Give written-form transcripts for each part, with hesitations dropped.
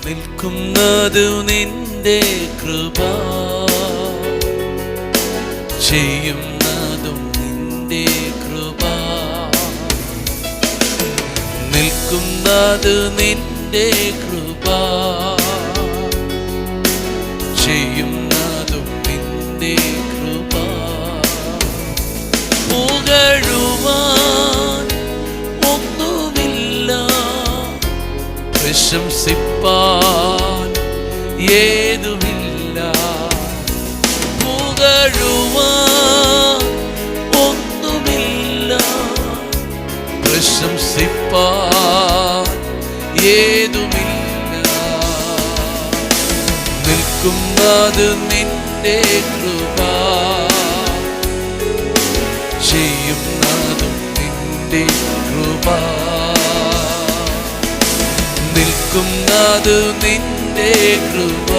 നിൽക്കുന്നത് നിന്റെ കൃപ, ചെയ്യുന്നതും നിന്റെ കൃപ. നിൽക്കുന്നത് നിന്റെ കൃപ, ചെയ്യുന്നതും നിന്റെ കൃപ. പുകഴുവാൻ ഒന്നുമില്ല, പ്രശംസിപ്പാൻ ഏതുമില്ല. പുകഴുവാൻ ഒന്നുമില്ല, പ്രശംസിപ്പാൻ ഏതുമില്ല. നിൽക്കുന്നത് നിന്റെ കൃപ, ചെയ്യുന്നതും നിന്റെ കൃപ. നിൽക്കുന്നത് നിന്റെ കൃപ,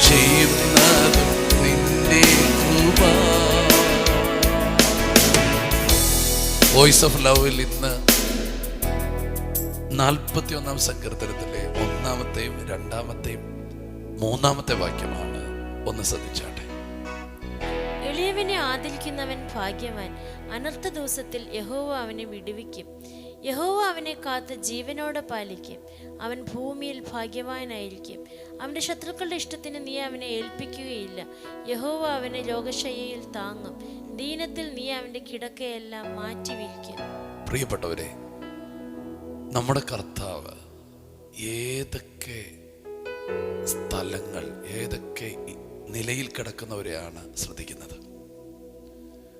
ചെയ്യുന്നതും നിന്റെ കൃപ. വോയിസ് ഓഫ് ലവിൽ ഇന്ന് 41-ാം സങ്കീർത്തനത്തിലെ 1-ാമത്തെയും 2-ാമത്തെയും 3-ാമത്തെ വാക്യമാണ്. ഒന്ന് ശ്രദ്ധിച്ചാട്ടെ. എളിയവനെ ആദരിക്കുന്നവൻ ഭാഗ്യവാൻ, അനർത്ഥ ദിവസത്തിൽ യഹോവ അവനെ വിടുവിക്കും. യഹോവ അവനെ കാത്ത് ജീവനോടെ പാലിക്കും. അവൻ ഭൂമിയിൽ ഭാഗ്യവാനായിരിക്കും. അവൻ്റെ ശത്രുക്കളുടെ ഇഷ്ടത്തിന് നീ അവനെ ഏൽപ്പിക്കുകയില്ല. യഹോവ അവനെ രോഗശയ്യയിൽ താങ്ങും. ദീനത്തിൽ നീ അവൻ്റെ കിടക്കയെല്ലാം മാറ്റി വീഴ്ക്കും. പ്രിയപ്പെട്ടവരെ, നമ്മുടെ കർത്താവ് ഏതൊക്കെ സ്ഥലങ്ങൾ, ഏതൊക്കെ നിലയിൽ കിടക്കുന്നവരെയാണ് ശ്രദ്ധിക്കുന്നത്.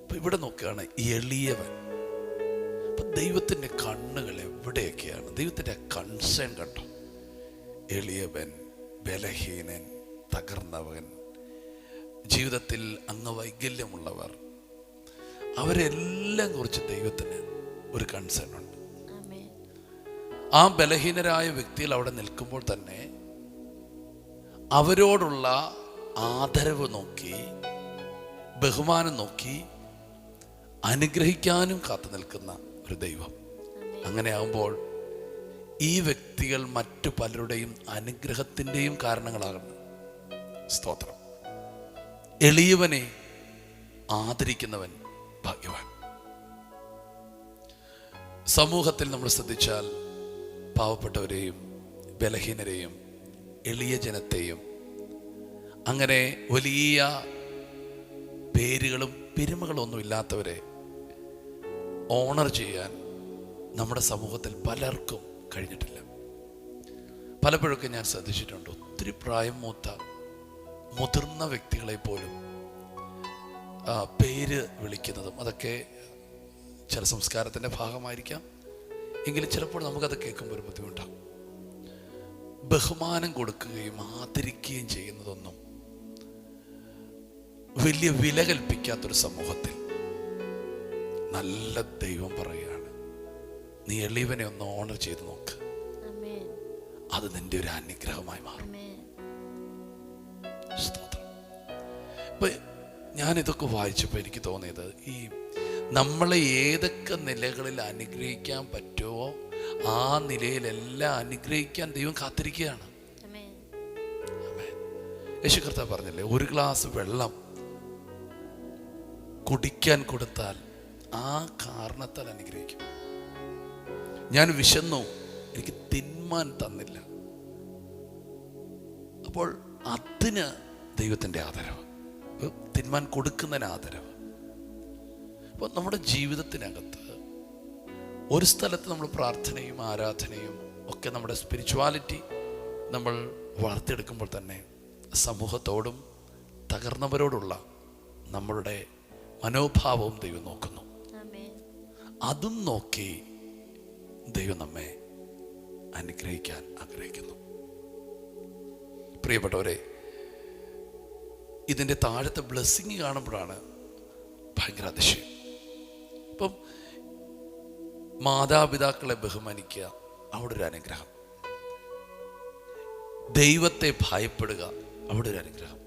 അപ്പൊ ഇവിടെ നോക്കുകയാണ് എളിയവൻ. അപ്പൊ ദൈവത്തിന്റെ കണ്ണുകൾ എവിടെയൊക്കെയാണ്? ദൈവത്തിന്റെ കൺസേൺ കണ്ടോ? എളിയവൻ, ബലഹീനൻ, തകർന്നവൻ, ജീവിതത്തിൽ അംഗവൈകല്യമുള്ളവർ, അവരെല്ലാം കുറിച്ച് ദൈവത്തിന് ഒരു കൺസേൺ ഉണ്ട്. ആ ബലഹീനരായ വ്യക്തികൾ അവിടെ നിൽക്കുമ്പോൾ തന്നെ അവരോടുള്ള ആദരവ് നോക്കി, ബഹുമാനം നോക്കി അനുഗ്രഹിക്കാനും കാത്തു നിൽക്കുന്ന ഒരു ദൈവം. അങ്ങനെ ആകുമ്പോൾ ഈ വ്യക്തികൾ മറ്റു പലരുടെയും അനുഗ്രഹത്തിൻ്റെയും കാരണങ്ങളാകുന്നു. സ്തോത്രം. എളിയവനെ ആദരിക്കുന്നവൻ ഭാഗ്യവാൻ. സമൂഹത്തിൽ നമ്മൾ ശ്രദ്ധിച്ചാൽ പാവപ്പെട്ടവരെയും ബലഹീനരെയും എളിയ ജനത്തെയും അങ്ങനെ വലിയ പേരുകളും പെരുമകളൊന്നും ഇല്ലാത്തവരെ ഓണർ ചെയ്യാൻ നമ്മുടെ സമൂഹത്തിൽ പലർക്കും കഴിഞ്ഞിട്ടില്ല. പലപ്പോഴൊക്കെ ഞാൻ ശ്രദ്ധിച്ചിട്ടുണ്ട്, ഒത്തിരി പ്രായം മൂത്ത മുതിർന്ന വ്യക്തികളെ പോലും പേര് വിളിക്കുന്നതും അതൊക്കെ ചില സംസ്കാരത്തിൻ്റെ ഭാഗമായിരിക്കാം. എങ്കിലും ചിലപ്പോൾ നമുക്കത് കേൾക്കുമ്പോൾ ഒരു ബുദ്ധിമുട്ടാണ്. ബഹുമാനം കൊടുക്കുകയും ആദരിക്കുകയും ചെയ്യുന്നതൊന്നും വലിയ വില കൽപ്പിക്കാത്തൊരു സമൂഹത്തിൽ നല്ല ദൈവം പറയുകയാണ്, നീ എളിയവനെ ഒന്ന് ഓണർ ചെയ്ത് നോക്ക്, അത് നിന്റെ ഒരു അനുഗ്രഹമായി മാറും. ഇപ്പൊ ഞാനിതൊക്കെ വായിച്ചപ്പോൾ എനിക്ക് തോന്നിയത്, ഈ നമ്മളെ ഏതൊക്കെ നിലകളിൽ അനുഗ്രഹിക്കാൻ പറ്റുമോ ആ നിലയിലെല്ലാം അനുഗ്രഹിക്കാൻ ദൈവം കാത്തിരിക്കുകയാണ്. യേശു കർത്താവ് പറഞ്ഞില്ലേ, ഒരു ഗ്ലാസ് വെള്ളം കുടിക്കാൻ കൊടുത്താൽ ആ കാരണത്താൽ അനുഗ്രഹിക്കും. ഞാൻ വിശന്നു, എനിക്ക് തിന്മാൻ തന്നില്ല. അപ്പോൾ അതിന് ദൈവത്തിൻ്റെ ആദരവ്, തിന്മാൻ കൊടുക്കുന്നതിന് ആദരവ്. അപ്പോൾ നമ്മുടെ ജീവിതത്തിനകത്ത് ഒരു സ്ഥലത്ത് നമ്മൾ പ്രാർത്ഥനയും ആരാധനയും ഒക്കെ നമ്മുടെ സ്പിരിച്വാലിറ്റി നമ്മൾ വളർത്തിയെടുക്കുമ്പോൾ തന്നെ സമൂഹത്തോടും തകർന്നവരോടുള്ള നമ്മളുടെ മനോഭാവവും ദൈവം നോക്കുന്നു. അതും നോക്കി ദൈവം നമ്മെ അനുഗ്രഹിക്കാൻ ആഗ്രഹിക്കുന്നു. പ്രിയപ്പെട്ടവരെ, ഇതിൻ്റെ താഴത്തെ ബ്ലെസ്സിങ് കാണുമ്പോഴാണ് ഭയങ്കര അതിശയം. ഇപ്പം മാതാപിതാക്കളെ ബഹുമാനിക്കുക, അവിടെ ഒരു അനുഗ്രഹം. ദൈവത്തെ ഭയപ്പെടുക, അവിടെ ഒരു അനുഗ്രഹം.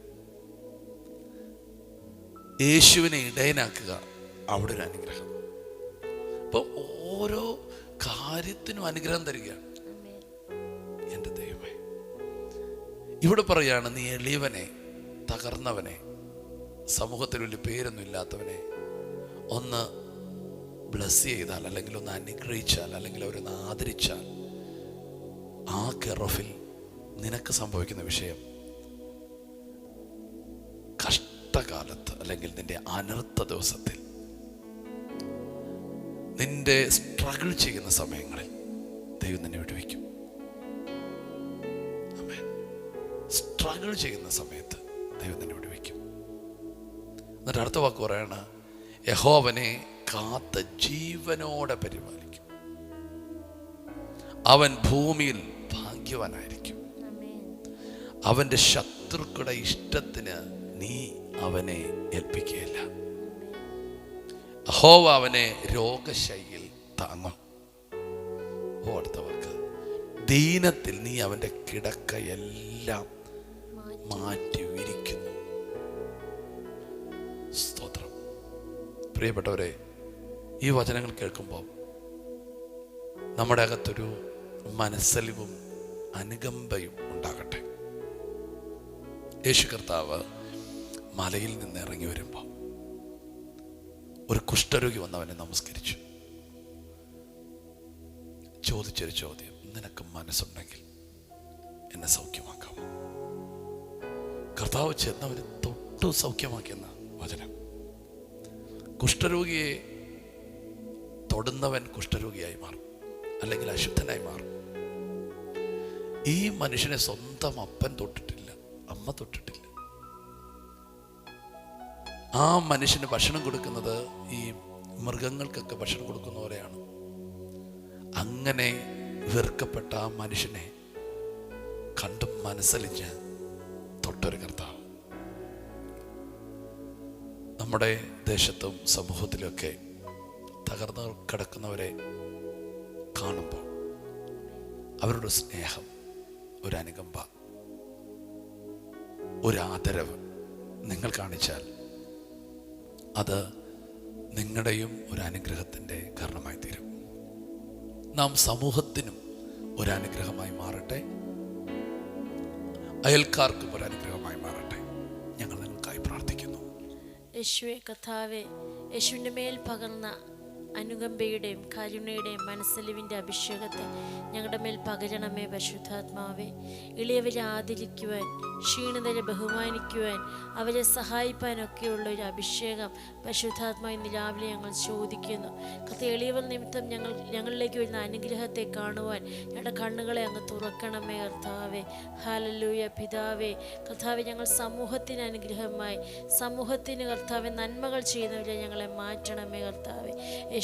യേശുവിനെ ഇടയനാക്കുക, അവിടെ ഒരു അനുഗ്രഹം. അപ്പോൾ ഓരോ കാര്യത്തിനും അനുഗ്രഹം തരികയാണ്. ഇവിടെ പറയാണ്, നീ എളിയവനെ, തകർന്നവനെ, സമൂഹത്തിൽ വലിയ പേരൊന്നും ഇല്ലാത്തവനെ ഒന്ന് ബ്ലസ് ചെയ്താൽ, അല്ലെങ്കിൽ ഒന്ന് അനുഗ്രഹിച്ചാൽ, അല്ലെങ്കിൽ അവരൊന്ന് ആദരിച്ചാൽ, ആ കെറോഫിൽ നിനക്ക് സംഭവിക്കുന്ന വിഷയം കഷ്ടകാലത്ത് അല്ലെങ്കിൽ നിന്റെ അനർത്ഥ ദിവസത്തിൽ, നിന്റെ സ്ട്രഗിൾ ചെയ്യുന്ന സമയങ്ങളിൽ ദൈവം നിന്നെ വിടുവിക്കും. സ്ട്രഗിൾ ചെയ്യുന്ന സമയത്ത് ദൈവം നിന്നെ വിടുവിക്കും. എന്നിട്ട് അടുത്ത വാക്ക് പറയാണ്, യഹോവനെ കാത്ത ജീവനോടെ പരിപാലിക്കും. അവൻ ഭൂമിയിൽ ഭാഗ്യവാനായിരിക്കും. അവൻ്റെ ശത്രുക്കളുടെ ഇഷ്ടത്തിന് നീ അവനെ ഏൽപ്പിക്കുകയില്ല. യഹോവ അവനെ രോഗശൈലിയിൽ താങ്ങും. അടുത്ത വാക്ക്, ദീനത്തിൽ നീ അവൻ്റെ കിടക്കയെല്ലാം മാറ്റി വിരിക്കുന്നു. സ്തോത്രം. പ്രിയപ്പെട്ടവരെ, ഈ വചനങ്ങൾ കേൾക്കുമ്പോൾ നമ്മുടെ അകത്തൊരു മനസ്സലിവും അനുകമ്പയും ഉണ്ടാകട്ടെ. യേശു കർത്താവ് മലയിൽ നിന്ന് ഇറങ്ങി വരുമ്പോൾ ഒരു കുഷ്ഠരോഗി വന്നവനെ നമസ്കരിച്ചു. ചോദിച്ചൊരു ചോദ്യം, നിനക്ക് മനസ്സുണ്ടെങ്കിൽ എന്നെ സൗഖ്യമാക്കാമോ? കർത്താവ് ചെന്നവന് തൊട്ടു സൗഖ്യമാക്കിയെന്ന വചനം. കുഷ്ഠരോഗിയെ തൊടുന്നവൻ കുഷ്ഠരോഗിയായി മാറും, അല്ലെങ്കിൽ അശുദ്ധനായി മാറും. ഈ മനുഷ്യനെ സ്വന്തം അപ്പൻ തൊട്ടിട്ടില്ല, അമ്മ തൊട്ടിട്ടില്ല. ആ മനുഷ്യന് ഭക്ഷണം കൊടുക്കുന്നത് ഈ മൃഗങ്ങൾക്കൊക്കെ ഭക്ഷണം കൊടുക്കുന്ന പോലെയാണ്. അങ്ങനെ വെറുക്കപ്പെട്ട ആ മനുഷ്യനെ കണ്ടും മനസ്സലിഞ്ഞ് തൊട്ടൊരു കർത്താവ്. നമ്മുടെ ദേശത്തും സമൂഹത്തിലൊക്കെ തകർന്നു കിടക്കുന്നവരെ കാണുമ്പോൾ അവരുടെ സ്നേഹം, ഒരു അനുകമ്പ, ഒരു ആദരവ് നിങ്ങൾ കാണിച്ചാൽ അത് നിങ്ങളുടെയും ഒരു അനുഗ്രഹത്തിൻ്റെ കാരണമായി തീരും. നാം സമൂഹത്തിനും ഒരു അനുഗ്രഹമായി മാറട്ടെ, അയൽക്കാർക്കും ഒരു അനുഗ്രഹമായി മാറട്ടെ. ഞങ്ങൾ നിങ്ങൾക്കായി പ്രാർത്ഥിക്കുന്നു. യേശുവേ കർത്താവേ, യേശുവിൻ്റെ മേൽ പകർന്ന അനുകമ്പയുടെയും കാരുണ്യയുടെയും മനസ്സലിവിൻ്റെ അഭിഷേകത്തെ ഞങ്ങളുടെ മേൽ പകരണമേ പരിശുദ്ധാത്മാവേ. എളിയവരെ ആദരിക്കുവാൻ, ക്ഷീണിതരെ ബഹുമാനിക്കുവാൻ, അവരെ സഹായിപ്പാനൊക്കെയുള്ള ഒരു അഭിഷേകം പരിശുദ്ധാത്മാവ് ഇന്ന് രാവിലെ ഞങ്ങൾ ചോദിക്കുന്നു. കർത്താവേ, എളിയവർ നിമിത്തം ഞങ്ങളിലേക്ക് വരുന്ന അനുഗ്രഹത്തെ കാണുവാൻ ഞങ്ങളുടെ കണ്ണുകളെ അങ്ങ് തുറക്കണമേ കർത്താവേ. ഹല്ലേലൂയ പിതാവേ. കർത്താവേ, ഞങ്ങൾ സമൂഹത്തിന് അനുഗ്രഹമായി, സമൂഹത്തിന് കർത്താവേ നന്മകൾ ചെയ്യുന്നവരെ ഞങ്ങളെ മാറ്റണമേ കർത്താവേ.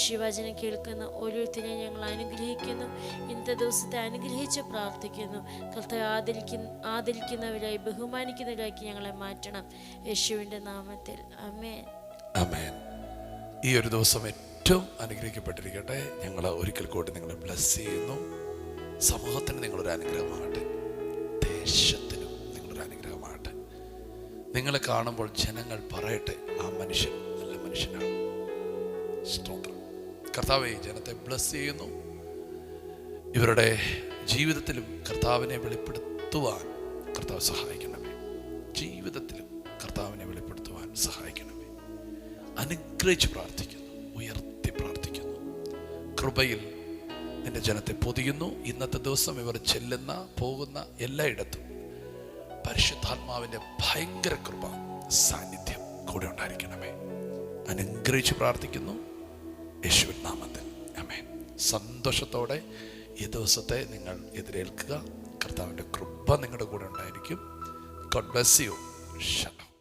യേശുവചനം കേൾക്കുന്ന ഓരോരുത്തരെയും ഞങ്ങൾ അനുഗ്രഹിക്കുന്നു. ഇന്നത്തെ ദിവസത്തെ അനുഗ്രഹിച്ച് പ്രാർത്ഥിക്കുന്നു. കർത്താവേ, ആദരിക്കുന്നവരായി ബഹുമാനിക്കുന്നവരാക്കി ഞങ്ങളെ മാറ്റണം യേശുവിൻ്റെ നാമത്തിൽ. ആമേൻ. ആമേൻ. ഈ ഒരു ദിവസം ഏറ്റവും അനുഗ്രഹിക്കപ്പെട്ടിരിക്കട്ടെ. ഞങ്ങൾ ഒരിക്കൽ കൂടി നിങ്ങളെ ബ്ലസ് ചെയ്യുന്നു. സമൂഹത്തിന് നിങ്ങളൊരു അനുഗ്രഹമാകട്ടെ, ദേശത്തിനും നിങ്ങളൊരു അനുഗ്രഹമാകട്ടെ. നിങ്ങളെ കാണുമ്പോൾ ജനങ്ങൾ പറയട്ടെ, ആ മനുഷ്യൻ നല്ല മനുഷ്യനാണ്. സ്തോത്രം. കർത്താവേ, ജനത്തെ ബ്ലസ് ചെയ്യുന്നു. ഇവരുടെ ജീവിതത്തിലും കർത്താവിനെ വെളിപ്പെടുത്തുവാൻ കർത്താവ് സഹായിക്കണമേ. ജീവിതത്തിലും കർത്താവിനെ വെളിപ്പെടുത്തുവാൻ സഹായിക്കണമേ. അനുഗ്രഹിച്ച് പ്രാർത്ഥിക്കുന്നു, ഉയർത്തി പ്രാർത്ഥിക്കുന്നു. കൃപയിൽ നിന്റെ ജനത്തെ പൊതിയുന്നു. ഇന്നത്തെ ദിവസം ഇവർ ചെല്ലുന്ന പോകുന്ന എല്ലായിടത്തും പരിശുദ്ധാത്മാവിൻ്റെ ഭയങ്കര കൃപ സാന്നിധ്യം കൂടെ ഉണ്ടായിരിക്കണമേ. അനുഗ്രഹിച്ച് പ്രാർത്ഥിക്കുന്നു യേശുവിൻ നാമത്തിൽ. ആമേൻ. സന്തോഷത്തോടെ ഈ ദിവസത്തെ നിങ്ങൾ എതിരേൽക്കുക. കർത്താവിൻ്റെ കൃപ നിങ്ങളുടെ കൂടെ ഉണ്ടായിരിക്കും. God bless you. ശാലോം.